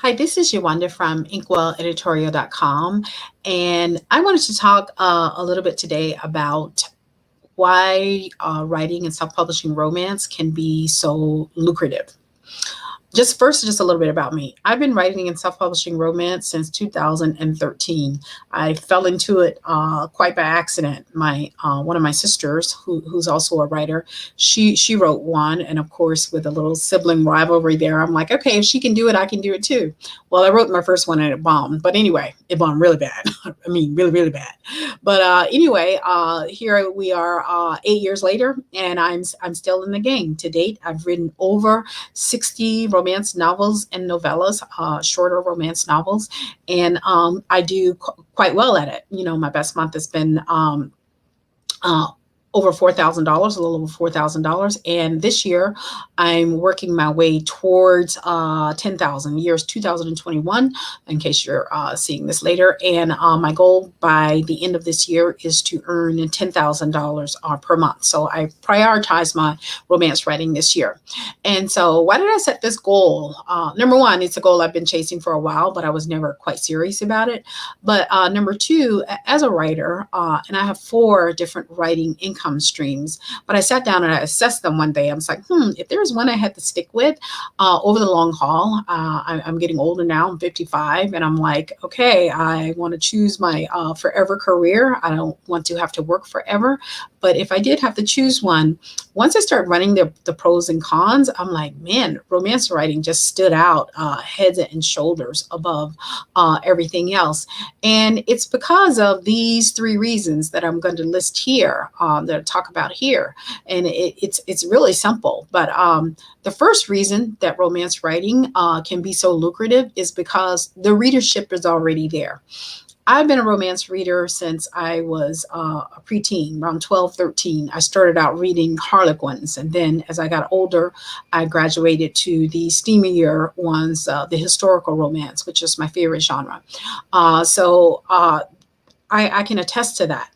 Hi, this is Yawanda from inkwelleditorial.com, and I wanted to talk a little bit today about why writing and self publishing romance can be so lucrative. Just a little bit about me. I've been writing and self-publishing romance since 2013. I fell into it quite by accident. My one of my sisters, who's also a writer, she wrote one, and of course, with a little sibling rivalry there, I'm like, okay, if she can do it, I can do it too. Well, I wrote my first one and it bombed, but anyway, it bombed really bad. I mean, really, really bad. But anyway, here we are, 8 years later, and I'm still in the game. To date, I've written over 60 romance novels and novellas, shorter romance novels, and I do quite well at it. You know, my best month has been uh, over $4,000, a little over $4,000. And this year, I'm working my way towards 10,000. Years 2021, in case you're seeing this later. And my goal by the end of this year is to earn $10,000 per month. So I prioritize my romance writing this year. And so, why did I set this goal? Number one, it's a goal I've been chasing for a while, but I was never quite serious about it. But number two, as a writer, and I have four different writing income streams, but I sat down and I assessed them one day. I was like, if there was one I had to stick with over the long haul, I'm getting older now, I'm 55, and I'm like, okay, I want to choose my forever career. I don't want to have to work forever. But if I did have to choose one, once I start running the pros and cons, I'm like, man, romance writing just stood out heads and shoulders above everything else. And it's because of these three reasons that I'm going to list here, that I talk about here. And it's really simple. But the first reason that romance writing can be so lucrative is because the readership is already there. I've been a romance reader since I was a preteen, around 12, 13. I started out reading Harlequins. And then as I got older, I graduated to the steamier ones, the historical romance, which is my favorite genre. I can attest to that.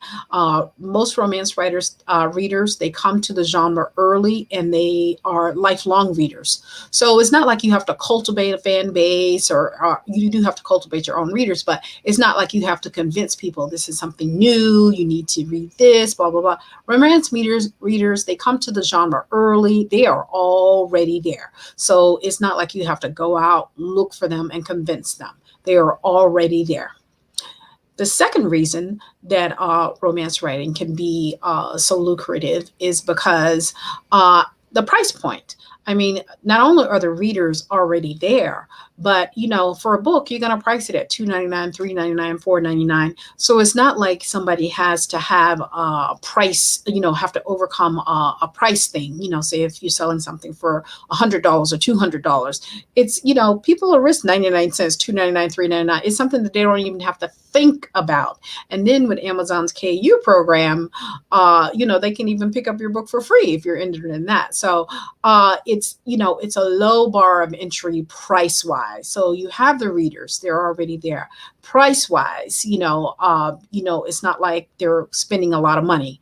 Most romance readers, they come to the genre early and they are lifelong readers. So it's not like you have to cultivate a fan base, or you do have to cultivate your own readers, but it's not like you have to convince people this is something new, you need to read this, blah, blah, blah. Romance readers, they come to the genre early, they are already there. So it's not like you have to go out, look for them, and convince them. They are already there. The second reason that romance writing can be so lucrative is because the price point. I mean, not only are the readers already there, but for a book, you're going to price it at $2.99, $3.99, $4.99. So it's not like somebody has to have a price, have to overcome a price thing. Say if you're selling something for $100 or $200, it's people will risk 99 cents, $2.99, $3.99. It's something that they don't even have to think about. And then with Amazon's KU program, they can even pick up your book for free if you're interested in that. So it's a low bar of entry price wise. So you have the readers, they're already there. Price wise, it's not like they're spending a lot of money.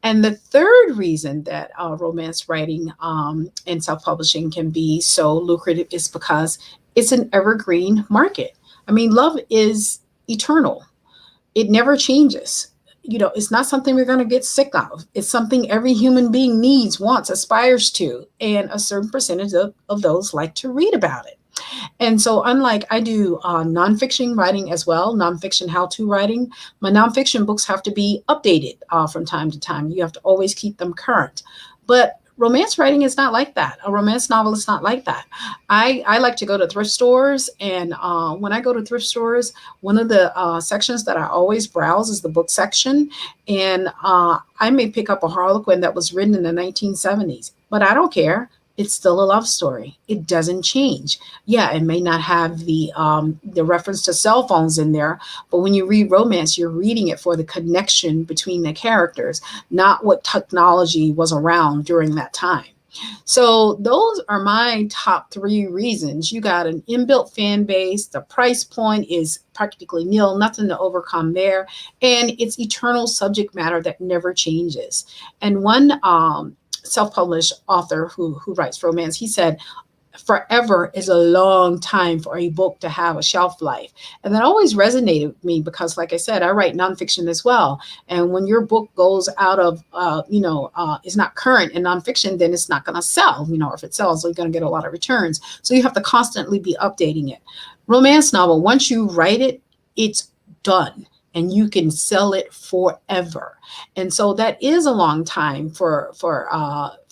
And the third reason that romance writing and self-publishing can be so lucrative is because it's an evergreen market. I mean, love is eternal. It never changes. It's not something we're going to get sick of. It's something every human being needs, wants, aspires to. And a certain percentage of those like to read about it. And so, unlike I do nonfiction writing as well, nonfiction how-to writing, my nonfiction books have to be updated from time to time. You have to always keep them current. But romance writing is not like that. A romance novel is not like that. I like to go to thrift stores, and when I go to thrift stores, one of the sections that I always browse is the book section. And I may pick up a Harlequin that was written in the 1970s, but I don't care. It's still a love story. It doesn't change. Yeah, it may not have the reference to cell phones in there, but when you read romance, you're reading it for the connection between the characters, not what technology was around during that time. So those are my top three reasons. You got an inbuilt fan base. The price point is practically nil, nothing to overcome there, and it's eternal subject matter that never changes. And one self-published author who writes romance, he said, forever is a long time for a book to have a shelf life. And that always resonated with me because, like I said, I write nonfiction as well. And when your book goes out of, is not current in nonfiction, then it's not going to sell. If it sells, you're going to get a lot of returns. So you have to constantly be updating it. Romance novel, once you write it, it's done and you can sell it forever. And so that is a long time for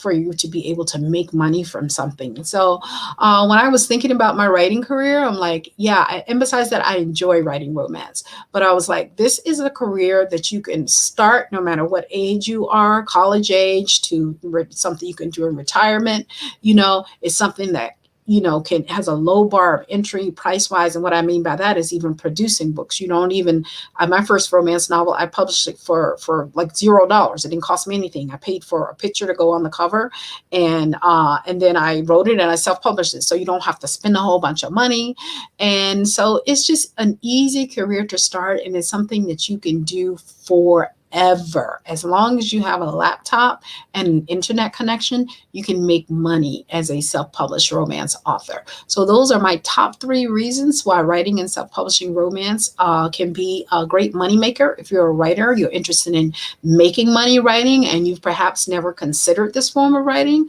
you to be able to make money from something. So when I was thinking about my writing career, I'm like, yeah, and besides that, I enjoy writing romance. But I was like, this is a career that you can start no matter what age you are, college age to something you can do in retirement. It's something that has a low bar of entry price wise. And what I mean by that is even producing books. You don't even, my first romance novel, I published it for like $0. It didn't cost me anything. I paid for a picture to go on the cover, and then I wrote it and I self-published it. So you don't have to spend a whole bunch of money. And so it's just an easy career to start. And it's something that you can do forever. As long as you have a laptop and an internet connection, you can make money as a self-published romance author. So those are my top 3 reasons why writing and self-publishing romance can be a great moneymaker. If you're a writer, you're interested in making money writing, and you've perhaps never considered this form of writing,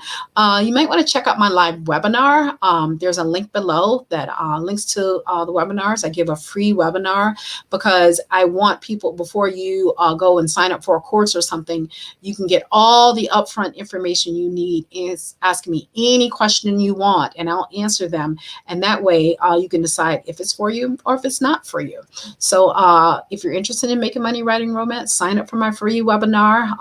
you might want to check out my live webinar. There's a link below that links to the webinars. I give a free webinar because I want people, before you go and sign up for a course or something, you can get all the upfront information you need. Is ask me any question you want and I'll answer them. And that way you can decide if it's for you or if it's not for you. So if you're interested in making money writing romance, sign up for my free webinar.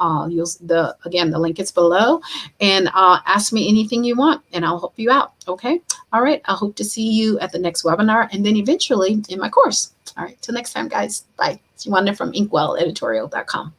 Again, the link is below, and ask me anything you want and I'll help you out. Okay. All right. I hope to see you at the next webinar and then eventually in my course. All right. Till next time, guys. Bye. It's Wanda from inkwelleditorial.com.